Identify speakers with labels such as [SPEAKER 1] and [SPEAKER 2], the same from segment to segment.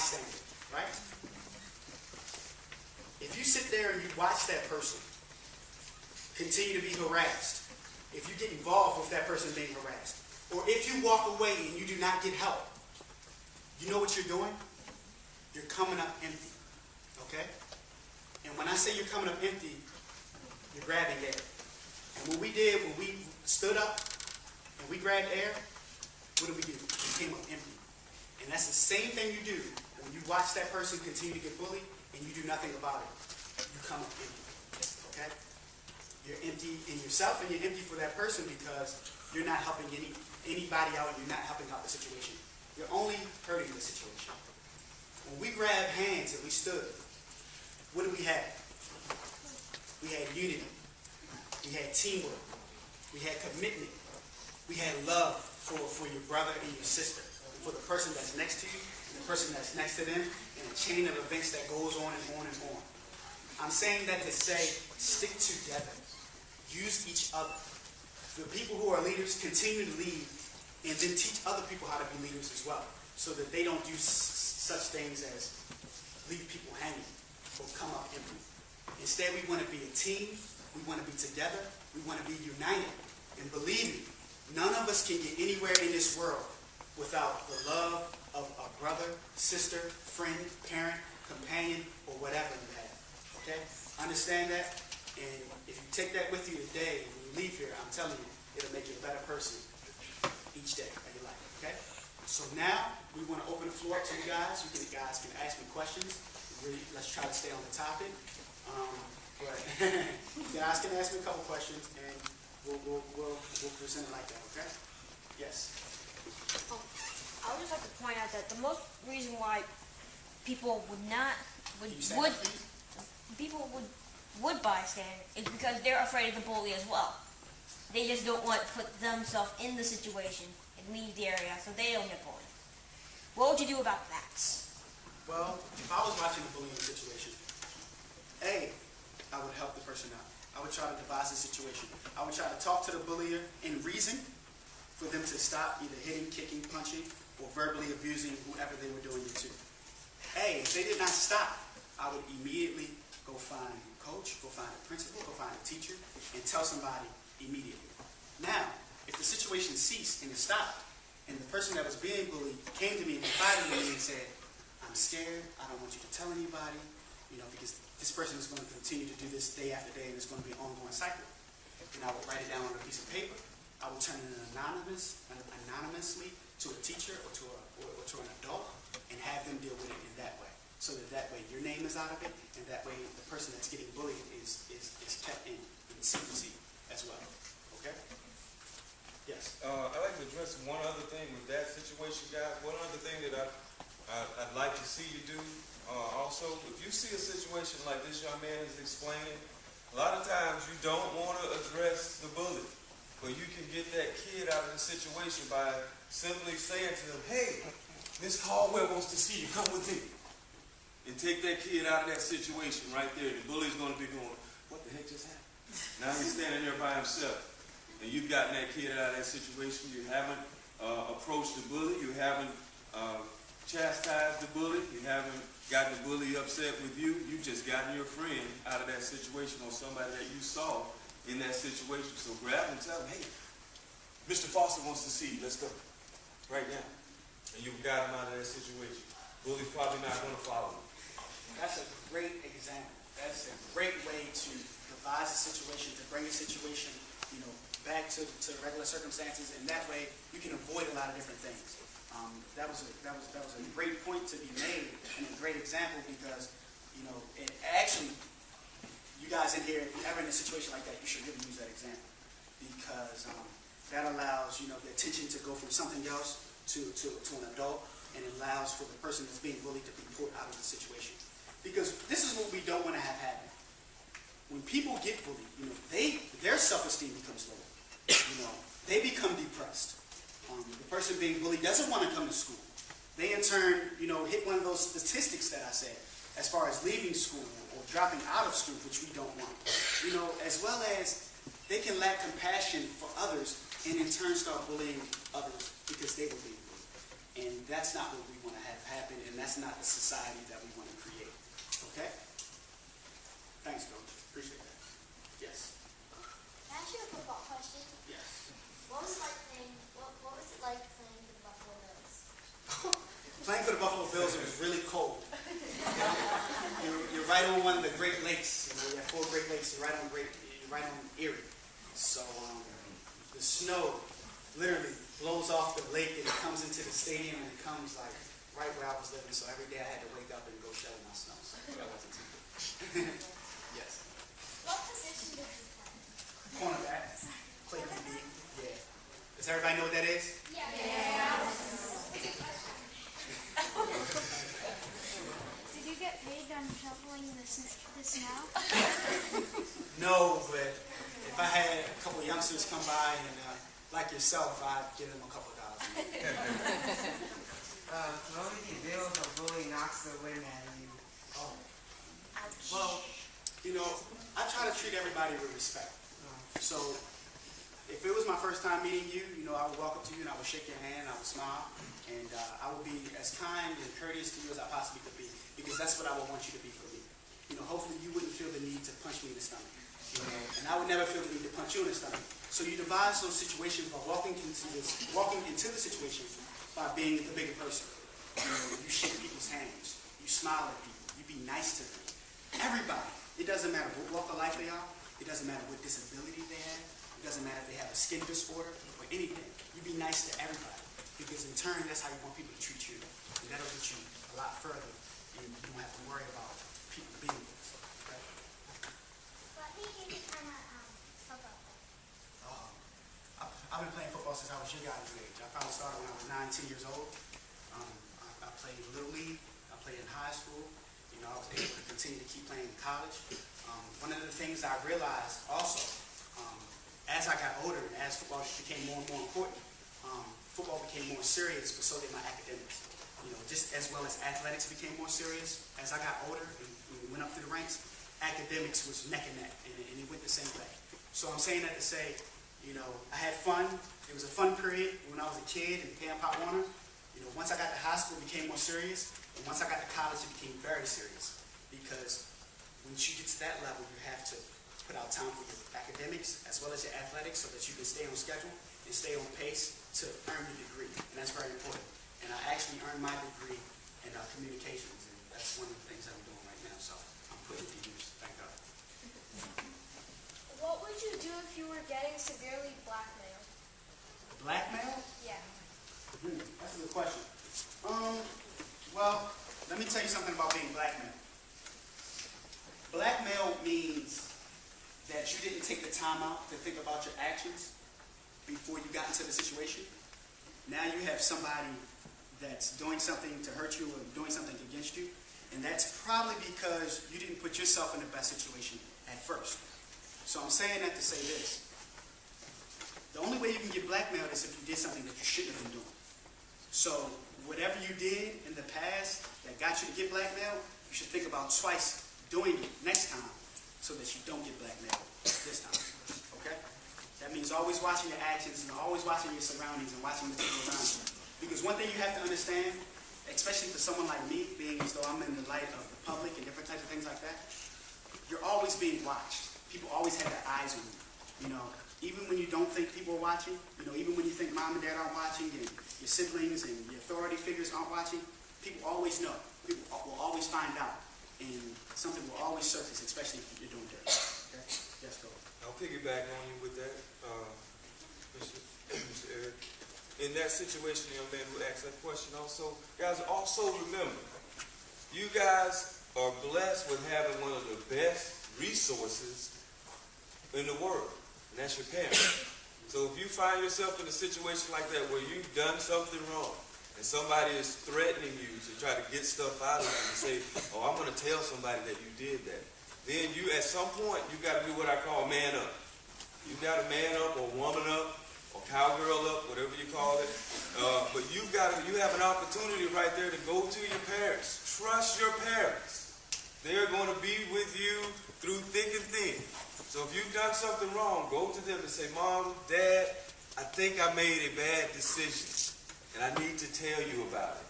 [SPEAKER 1] bystander, right? If you sit there and you watch that person continue to be harassed, if you get involved with that person being harassed, or if you walk away and you do not get help, you know what you're doing? You're coming up empty, okay? And when I say you're coming up empty, you're grabbing air. And what we did, when we stood up and we grabbed air, what did we do? We came up empty. And that's the same thing you do when you watch that person continue to get bullied and you do nothing about it. You come up empty, okay? You're empty in yourself and you're empty for that person because you're not helping anybody out and you're not helping out the situation. You're only hurting the situation. When we grabbed hands and we stood, what did we have? We had unity. We had teamwork. We had commitment. We had love for your brother and your sister, for the person that's next to you and the person that's next to them, and a chain of events that goes on and on and on. I'm saying that to say, stick together. Use each other. The people who are leaders continue to lead and then teach other people how to be leaders as well, so that they don't do such things as leave people hanging or come up empty. Instead, we want to be a team. We want to be together. We want to be united. And believe me, none of us can get anywhere in this world without the love of a brother, sister, friend, parent, companion, or whatever you have. Okay? Understand that? And if you take that with you today, when you leave here, I'm telling you, it'll make you a better person each day of your life. Okay? So now, we want to open the floor up to you guys. You guys can ask me questions. Really, let's try to stay on the topic. But you guys can ask me a couple questions, and we'll present it like that, okay? Yes?
[SPEAKER 2] I would just like to point out that the most reason why people would bystand is because they're afraid of the bully as well. They just don't want to put themselves in the situation and leave the area so they don't get bullied. What would you do about that?
[SPEAKER 1] Well, if I was watching a bullying situation, I would help the person out. I would try to devise the situation. I would try to talk to the bullier in reason for them to stop either hitting, kicking, punching, or verbally abusing whoever they were doing it to. If they did not stop, I would immediately go find a coach, go find a principal, go find a teacher, and tell somebody immediately. Now, if the situation ceased and it stopped, and the person that was being bullied came to me and confided in me and said, I'm scared, I don't want you to tell anybody, because this person is going to continue to do this day after day, and it's going to be an ongoing cycle. And I would write it down on a piece of paper. I would turn it anonymously to a teacher or to an adult, and have them deal with it in that way. So that way your name is out of it, and that way the person that's getting bullied is kept in secrecy as well. Okay? Yes?
[SPEAKER 3] I'd like to address one other thing with that situation, guys. One other thing that I'd like to see you do also, if you see a situation like this young man is explaining, a lot of times you don't want to address the bully, but you can get that kid out of the situation by simply saying to them, hey, Miss Hallwell wants to see you, come with me. And take that kid out of that situation right there. The bully's going to be going, what the heck just happened? Now he's standing there by himself. And you've gotten that kid out of that situation. You haven't approached the bully. You haven't chastised the bully. You haven't gotten the bully upset with you. You've just gotten your friend out of that situation, or somebody that you saw in that situation. So grab him and tell him, hey, Mr. Foster wants to see you. Let's go. Right now. And you've got him out of that situation. Bully's probably not going to follow him.
[SPEAKER 1] That's a great example. That's a great way to devise a situation, to bring a situation, back to regular circumstances, and that way you can avoid a lot of different things. That was a great point to be made, and a great example, because it actually, you guys in here, if you're ever in a situation like that, you should really use that example, because that allows the attention to go from something else to an adult, and allows for the person that's being bullied to be pulled out of the situation. Because this is what we don't want to have happen. When people get bullied, their self-esteem becomes lower. They become depressed. The person being bullied doesn't want to come to school. They in turn, hit one of those statistics that I said, as far as leaving school or dropping out of school, which we don't want. As well as they can lack compassion for others and in turn start bullying others because they were being bullied. And that's not what we want to have happen, and that's that's not the society that we want to create. Okay? Thanks, Coach. Appreciate that. Yes.
[SPEAKER 4] Can I ask you a football question?
[SPEAKER 1] Yes.
[SPEAKER 4] What was it like playing for the Buffalo Bills?
[SPEAKER 1] Playing for the Buffalo Bills, it was really cold. You're right on one of the Great Lakes. You have 4 Great Lakes. You're right on Erie. So the snow literally blows off the lake and it comes into the stadium and it comes like right where I was living. So every day I had to wake up and go shovel my snow. So that wasn't too good. Yes.
[SPEAKER 4] What position did you play?
[SPEAKER 1] Cornerback. Play QB. Yeah. Does everybody know what that is?
[SPEAKER 4] Yeah.
[SPEAKER 5] Did you get paid on shoveling the snow?
[SPEAKER 1] No, but if I had a couple of youngsters come by and like yourself, I'd give them a couple of dollars.
[SPEAKER 6] What if the Bills or bully knocks the wind out of you?
[SPEAKER 1] Oh. Well, you know, I try to treat everybody with respect. So if it was my first time meeting you, you know, I would walk up to you and I would shake your hand, I would smile, and I would be as kind and courteous to you as I possibly could be, because that's what I would want you to be for me. You know, hopefully you wouldn't feel the need to punch me in the stomach. You know, and I would never feel the need to punch you in the stomach. So you devise those situations by walking into the situation by being the bigger person. You know, you shake people's hands, you smile at people, you be nice to them. Everybody. It doesn't matter what walk of life they are. It doesn't matter what disability they have. It doesn't matter if they have a skin disorder or anything. You be nice to everybody, because in turn, that's how you want people to treat you. And that'll get you a lot further, and you don't have to worry about people being with us. Okay?
[SPEAKER 4] What made you become a football player?
[SPEAKER 1] I've been playing football since I was your guys' age. I probably started when I was 9, 10 years old. I played Little League. I played in high school. You know, I was able to continue to keep playing in college. One of the things I realized also, as I got older and as football became more and more important, football became more serious, but so did my academics. You know, just as well as athletics became more serious. As I got older and went up through the ranks, academics was neck and neck, and it went the same way. So I'm saying that to say, you know, I had fun. It was a fun period when I was a kid in Pam Pop Warner. You know, once I got to high school, it became more serious. And once I got to college, it became very serious. Because once you get to that level, you have to put out time for your academics as well as your athletics so that you can stay on schedule and stay on pace to earn your degree. And that's very important. And I actually earned my degree in communications. And that's one of the things that I'm doing right now. So I'm putting it to use. Thank God.
[SPEAKER 5] What would you do if you were getting severely blackmailed?
[SPEAKER 1] Blackmail?
[SPEAKER 5] Yeah.
[SPEAKER 1] That's a good question. Well, let me tell you something about being blackmailed. Blackmail means that you didn't take the time out to think about your actions before you got into the situation. Now you have somebody that's doing something to hurt you or doing something against you, and that's probably because you didn't put yourself in the best situation at first. So I'm saying that to say this. The only way you can get blackmailed is if you did something that you shouldn't have been doing. So whatever you did in the past that got you to get blackmailed, you should think about twice doing it next time so that you don't get blackmailed this time. Okay? That means always watching your actions and always watching your surroundings and watching the people around you. Because one thing you have to understand, especially for someone like me, being as though I'm in the light of the public and different types of things like that, you're always being watched. People always have their eyes on you. You know, even when you don't think people are watching, you know, even when you think mom and dad aren't watching and your siblings and your authority figures aren't watching, people always know. People will always find out. And something will always surface, especially if you're doing dirty. Okay? Yes, go.
[SPEAKER 3] I'll piggyback on you with that, Mr. Eric. In that situation, the young man who asked that question also, guys, also remember, you guys are blessed with having one of the best resources in the world, and that's your parents. So if you find yourself in a situation like that where you've done something wrong, and somebody is threatening you to try to get stuff out of you and say, oh, I'm going to tell somebody that you did that, then you, at some point, you got to do what I call man up. You got to man up or woman up or cowgirl up, whatever you call it. But you have an opportunity right there to go to your parents. Trust your parents. They're going to be with you through thick and thin. So if you've done something wrong, go to them and say, Mom, Dad, I think I made a bad decision, and I need to tell you about it.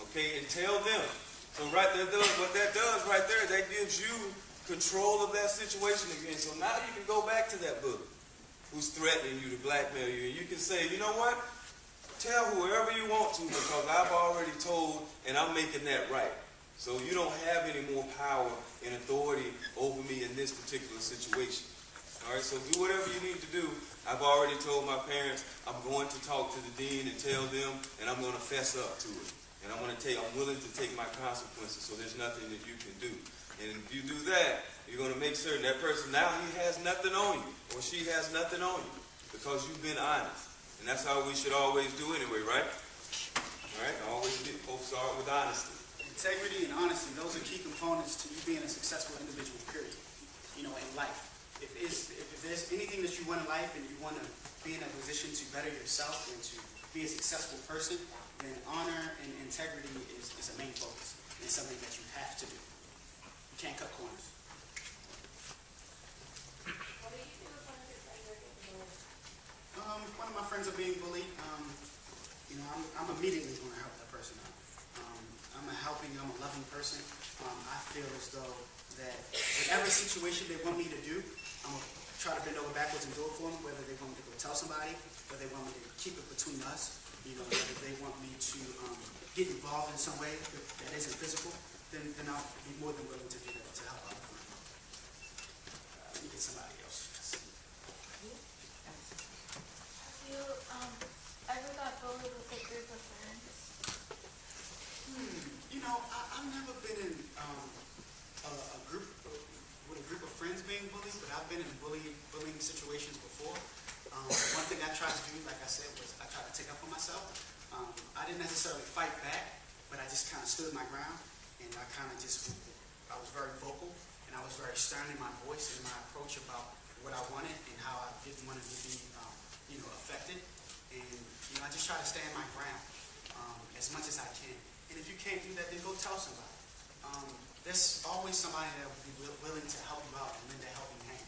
[SPEAKER 3] Okay, and tell them. So right there, what that does right there, that gives you control of that situation again. So now you can go back to that bully who's threatening you to blackmail you, and you can say, you know what? Tell whoever you want to, because I've already told, and I'm making that right. So you don't have any more power and authority over me in this particular situation. All right, so do whatever you need to do. I've already told my parents I'm going to talk to the dean and tell them, and I'm going to fess up to it. And I'm willing to take my consequences, so there's nothing that you can do. And if you do that, you're going to make certain that person, now he has nothing on you, or she has nothing on you, because you've been honest. And that's how we should always do anyway, right? All right, always start with honesty.
[SPEAKER 1] Integrity and honesty, those are key components to you being a successful individual, period. In life. If there's anything that you want in life and you want to be in a position to better yourself and to be a successful person, then honor and integrity is a main focus. And it's something that you have to do. You can't cut corners.
[SPEAKER 4] What do you do if one of your friends are getting bullied?
[SPEAKER 1] One of my friends are being bullied. I'm immediately going to help that person out. I'm a loving person. I feel as though that whatever situation they want me to do, I'm going to try to bend over backwards and do it for them, whether they want me to go tell somebody, whether they want me to keep it between us, whether they want me to get involved in some way that isn't physical, then I'll be more than willing to do that to help out. Let me get somebody else.
[SPEAKER 5] Have you ever got bullied with a group of friends?
[SPEAKER 1] I've never been in a group with a group of friends being bullied, but I've been in bullying situations before. One thing I tried to do, like I said, was I tried to take up for myself. I didn't necessarily fight back, but I just kind of stood my ground, and I was very vocal, and I was very stern in my voice and my approach about what I wanted and how I didn't want it to be, affected. And, I just try to stand my ground as much as I can. And if you can't do that, then go tell somebody. There's always somebody that will be willing to help you out and lend a helping hand.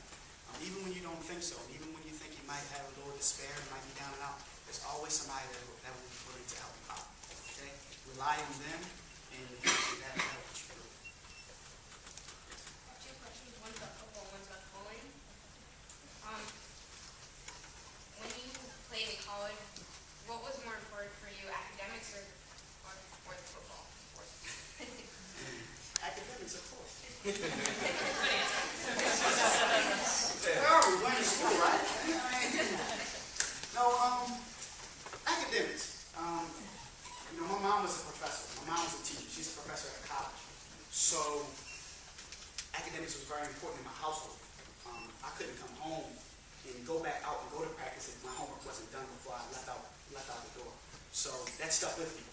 [SPEAKER 1] Even when you don't think so, even when you think you might have a little despair, you might be down and out, there's always somebody that will be willing to help you out. Okay? Rely on them, and that will help you through.
[SPEAKER 7] I have two questions. One's about football, one's about bullying. When you played in college, what was more important for you, academics or the football?
[SPEAKER 1] Academics, of course. Where are we? We're in school, right? No, academics. My mom was a professor. My mom was a teacher. She's a professor at college. So academics was very important in my household. I couldn't come home and go back out and go to practice if my homework wasn't done before I left out the door. So that stuck with me.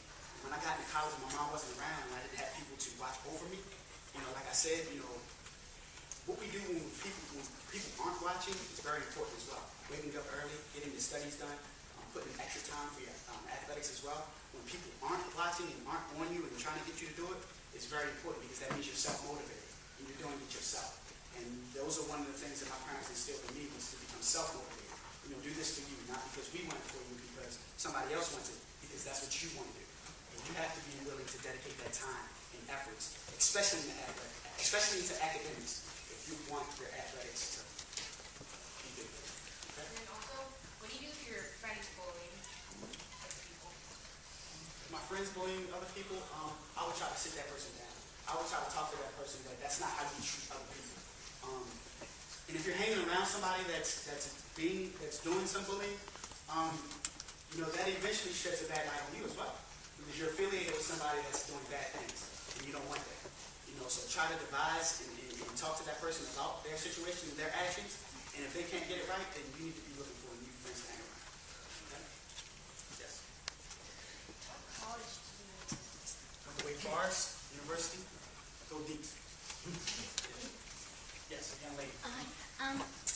[SPEAKER 1] When I got into college, my mom wasn't around, and I didn't have people to watch over me. Like I said, what we do when people aren't watching is very important as well. Waking up early, getting your studies done, putting extra time for your athletics as well. When people aren't watching and aren't on you and trying to get you to do it, it's very important because that means you're self-motivated and you're doing it yourself. And those are one of the things that my parents instilled in me, was to become self-motivated. Do this for you, not because we want it for you, because somebody else wants it, because that's what you want to do. And you have to be willing to dedicate that time and efforts, especially to academics, if you want your athletics to be good. Okay?
[SPEAKER 7] And then also, what do you do if your friends bullying other people?
[SPEAKER 1] If my friends bullying other people, I would try to sit that person down. I would try to talk to that person that that's not how you treat other people. And if you're hanging around somebody that's doing some bullying, that eventually sheds a bad light on you as well, because you're affiliated with somebody that's doing bad things, and you don't want that. So try to devise and talk to that person about their situation and their actions, and if they can't get it right, then you need to be looking for new friends to hang around. Okay? Yes.
[SPEAKER 5] What college do you went to?
[SPEAKER 1] Went to Wake Forest University. Go deep. Yes, young lady.
[SPEAKER 5] So